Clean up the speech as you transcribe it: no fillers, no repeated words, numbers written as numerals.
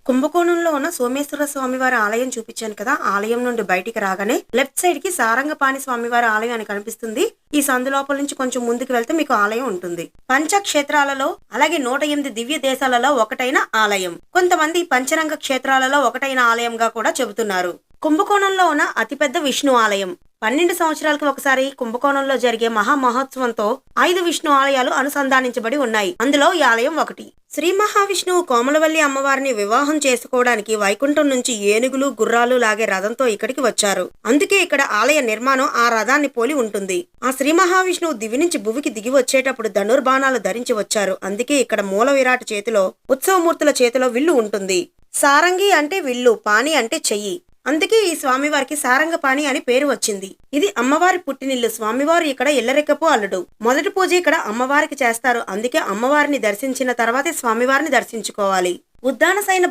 కుంభకోణంలో ఉన్న సోమేశ్వర స్వామివారి ఆలయం చూపించాను కదా. ఆలయం నుండి బయటికి రాగానే లెఫ్ట్ సైడ్ కి సారంగపాణి స్వామివారి ఆలయం అని కనిపిస్తుంది. ఈ సందు లోపల నుంచి కొంచెం ముందుకు వెళ్తే మీకు ఆలయం ఉంటుంది. పంచక్షేత్రాలలో అలాగే 108 దివ్య దేశాలలో ఒకటైన ఆలయం. కొంతమంది పంచరంగ క్షేత్రాలలో ఒకటైన ఆలయంగా కూడా చెబుతున్నారు. కుంభకోణంలో ఉన్న అతిపెద్ద విష్ణు ఆలయం. 12 సంవత్సరాలకు ఒకసారి కుంభకోణంలో జరిగే మహామహోత్సవంతో 5 విష్ణు ఆలయాలు అనుసంధానించబడి ఉన్నాయి. అందులో ఈ ఆలయం ఒకటి. శ్రీ మహావిష్ణువు కోమలవల్లి అమ్మవారిని వివాహం చేసుకోవడానికి వైకుంఠం నుంచి ఏనుగులు గుర్రాలు లాగే రథంతో ఇక్కడికి వచ్చారు. అందుకే ఇక్కడ ఆలయ నిర్మాణం ఆ రథాన్ని పోలి ఉంటుంది. ఆ శ్రీ మహావిష్ణువు దివి నుంచి భువికి దిగి వచ్చేటప్పుడు ధనుర్బాణాలు ధరించి వచ్చారు. అందుకే ఇక్కడ మూల విరాట్ చేతిలో ఉత్సవమూర్తుల చేతిలో విల్లు ఉంటుంది. సారంగి అంటే విల్లు, పాణి అంటే చెయ్యి. అందుకే ఈ స్వామివారికి సారంగపాణి అని పేరు వచ్చింది. ఇది అమ్మవారి పుట్టినిల్లు. స్వామివారు ఇక్కడ ఇల్లరెక్కపు అల్లుడు. మొదటి పూజ ఇక్కడ అమ్మవారికి చేస్తారు. అందుకే అమ్మవారిని దర్శించిన తర్వాతే స్వామివారిని దర్శించుకోవాలి. ఉద్దాన సైన